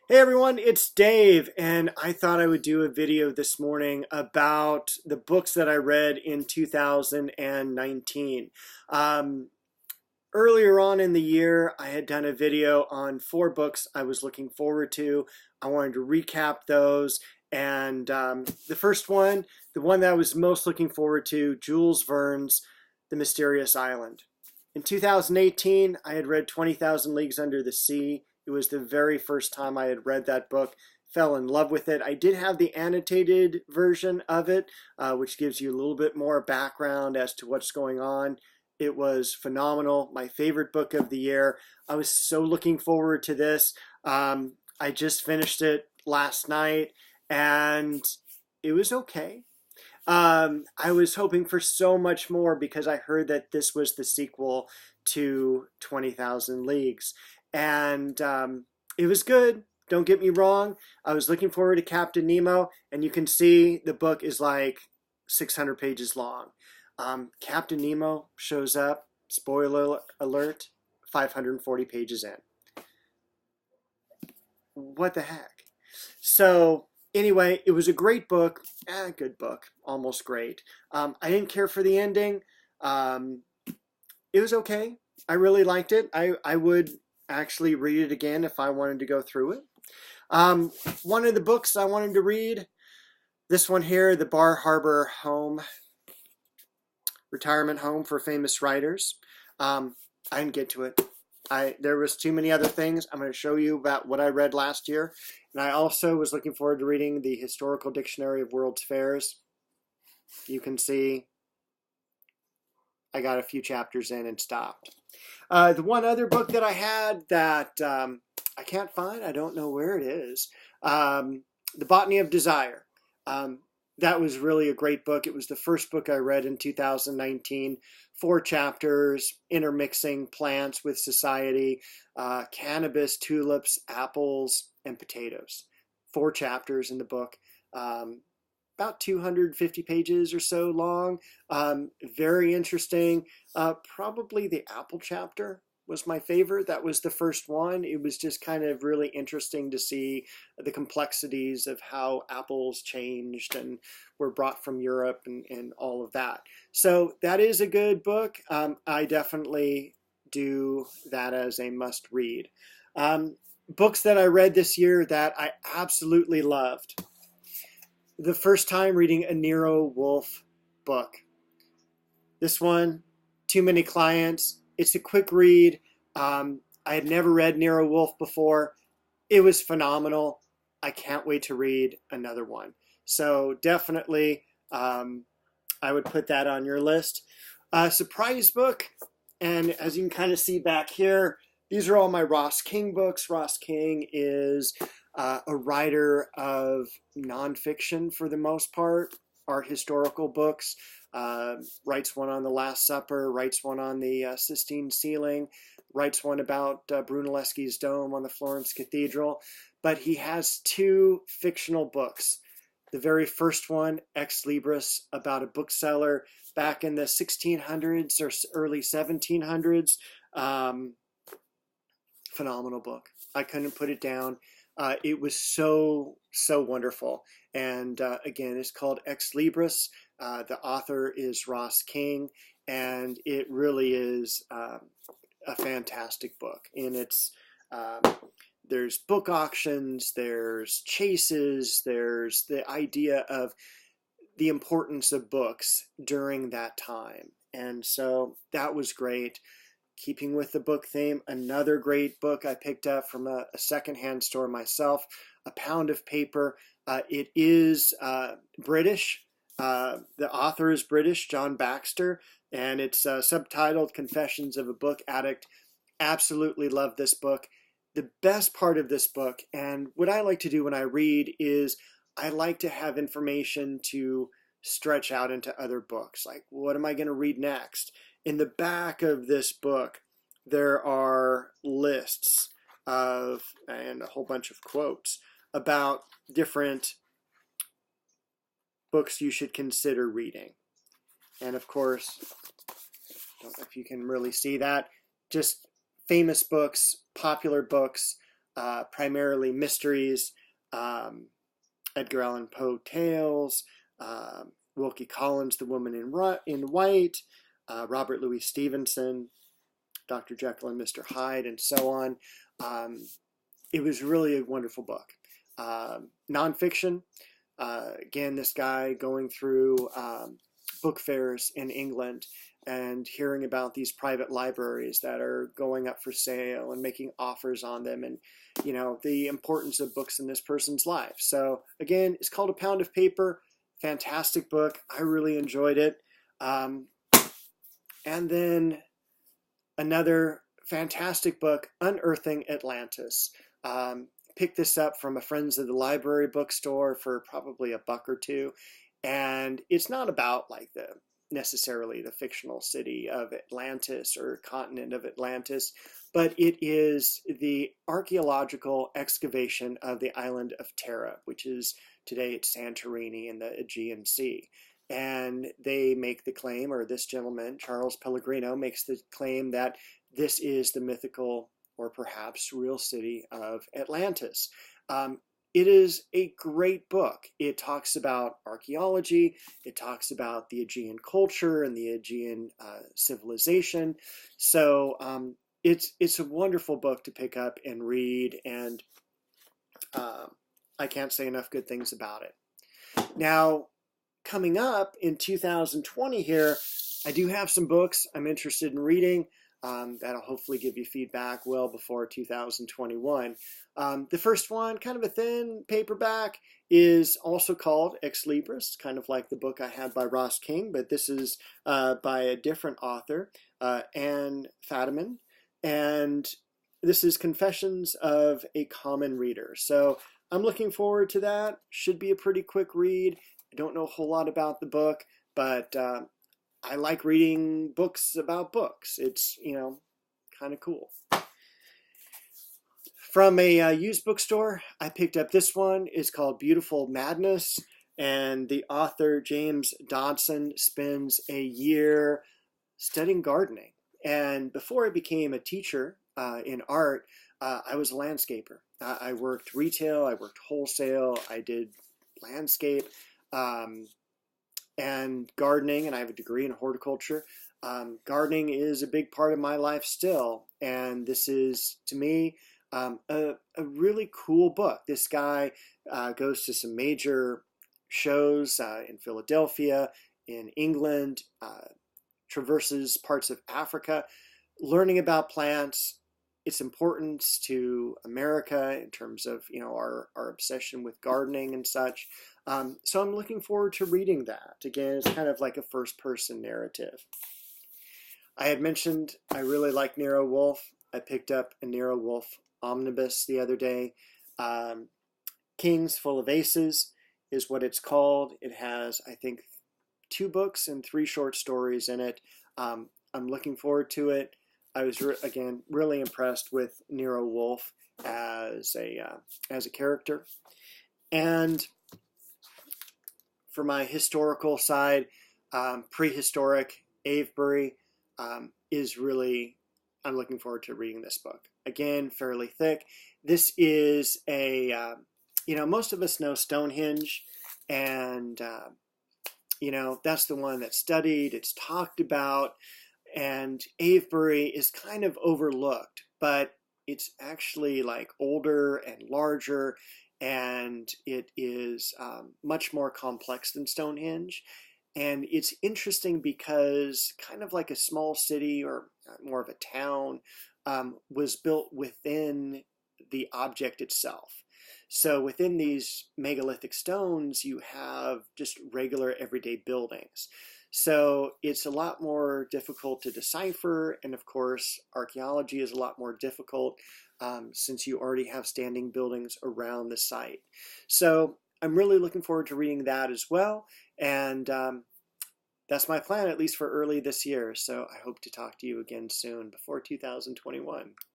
Hey everyone, it's Dave, and I thought I would do a video this morning about the books that I read in 2019. Um, Earlier on in the year, I had done a video on 4 books I was looking forward to. I wanted to recap those, and the first one, the one that I was most looking forward to, Jules Verne's The Mysterious Island. In 2018, I had read 20,000 Leagues Under the Sea. It was the very first time I had read that book, fell in love with it. I did have the annotated version of it, which gives you a little bit more background as to what's going on. It was phenomenal, my favorite book of the year. I was so looking forward to this. I just finished it last night, and it was okay. I was hoping for so much more because I heard that this was the sequel to 20,000 Leagues. And it was good. Don't get me wrong. I was looking forward to Captain Nemo, and you can see the book is like 600 pages long. Captain Nemo shows up, spoiler alert, 540 pages in. What the heck? So anyway, it was a great book, good book, almost great. I didn't care for the ending. Um, it was okay. I really liked it. I would actually read it again if I wanted to go through it. One of the books I wanted to read, this one here, The Bar Harbor Home, Retirement Home for Famous Writers. I didn't get to it. There was too many other things. I'm going to show you about what I read last year. And I also was looking forward to reading the Historical Dictionary of World's Fairs. You can see I got a few chapters in and stopped. The one other book that I had that I can't find, I don't know where it is, The Botany of Desire. That was really a great book. It was the first book I read in 2019. 4 chapters, intermixing plants with society, cannabis, tulips, apples, and potatoes. 4 chapters in the book. About 250 pages or so long. Very interesting. Probably the apple chapter was my favorite. That was the first one. It was just kind of really interesting to see the complexities of how apples changed and were brought from Europe and all of that. So that is a good book. I definitely do that as a must read. Books that I read this year that I absolutely loved. The first time reading a Nero Wolfe book. This one, Too Many Clients. It's a quick read. I had never read Nero Wolfe before. It was phenomenal. I can't wait to read another one. So definitely, I would put that on your list. Surprise book, and as you can kind of see back here, these are all my Ross King books. Ross King is a writer of nonfiction for the most part, art historical books. Writes one on the Last Supper, writes one on the Sistine Ceiling, writes one about Brunelleschi's dome on the Florence Cathedral. But he has 2 fictional books. The very first one, Ex Libris, about a bookseller back in the 1600s or early 1700s. Phenomenal book. I couldn't put it down. It was so wonderful. And again, it's called Ex Libris. The author is Ross King, and it really is a fantastic book. And it's there's book auctions, there's chases, there's the idea of the importance of books during that time. And so that was great. Keeping with the book theme, another great book I picked up from a secondhand store myself, A Pound of Paper. It is British. The author is British, John Baxter, and it's subtitled Confessions of a Book Addict. Absolutely love this book. The best part of this book, and what I like to do when I read, is I like to have information to stretch out into other books. Like, what am I going to read next? In the back of this book, there are lists of, and a whole bunch of quotes about different books you should consider reading. And of course, I don't know if you can really see that, just famous books, popular books, primarily mysteries, Edgar Allan Poe tales, Wilkie Collins, The Woman in White, Robert Louis Stevenson, Dr. Jekyll and Mr. Hyde, and so on. It was really a wonderful book. Nonfiction, again, this guy going through book fairs in England and hearing about these private libraries that are going up for sale and making offers on them, and the importance of books in this person's life. So again, it's called A Pound of Paper. Fantastic book. I really enjoyed it. And then another fantastic book, Unearthing Atlantis. Picked this up from a Friends of the Library bookstore for probably $1 or $2. And it's not about like necessarily the fictional city of Atlantis or continent of Atlantis, but it is the archaeological excavation of the island of Terra, which is today it's Santorini in the Aegean Sea. And they make the claim, or this gentleman, Charles Pellegrino, makes the claim that this is the mythical or perhaps real city of Atlantis. It is a great book. It talks about archaeology. It talks about the Aegean culture and the Aegean civilization. So it's a wonderful book to pick up and read, and I can't say enough good things about it. Now, coming up in 2020 here, I do have some books I'm interested in reading. That'll hopefully give you feedback well before 2021. The first one, kind of a thin paperback, is also called Ex Libris, kind of like the book I had by Ross King, but this is by a different author, Anne Fadiman, and this is Confessions of a Common Reader. So I'm looking forward to that. Should be a pretty quick read. I don't know a whole lot about the book, but I like reading books about books. It's, kind of cool. From a used bookstore, I picked up this one. It's called Beautiful Madness, and the author, James Dodson, spends a year studying gardening. And before I became a teacher in art, I was a landscaper. I worked retail, I worked wholesale, I did landscape, and gardening, and I have a degree in horticulture. Gardening is a big part of my life still, and this is, to me, a really cool book. This guy goes to some major shows in Philadelphia, in England, traverses parts of Africa, learning about plants, its importance to America in terms of our obsession with gardening and such. So I'm looking forward to reading that. Again, it's kind of like a first-person narrative. I had mentioned I really like Nero Wolfe. I picked up a Nero Wolfe omnibus the other day. Kings Full of Aces is what it's called. It has, I think, 2 books and 3 short stories in it. I'm looking forward to it. I was, again, really impressed with Nero Wolfe as a character. And for my historical side, prehistoric Avebury is really, I'm looking forward to reading this book. Again, fairly thick. This is most of us know Stonehenge, and, that's the one that's studied, it's talked about, and Avebury is kind of overlooked, but it's actually like older and larger, and it is much more complex than Stonehenge. And it's interesting because kind of like a small city or more of a town was built within the object itself. So within these megalithic stones, you have just regular everyday buildings. So it's a lot more difficult to decipher, and of course, archaeology is a lot more difficult since you already have standing buildings around the site. So I'm really looking forward to reading that as well, and that's my plan, at least for early this year. So I hope to talk to you again soon, before 2021.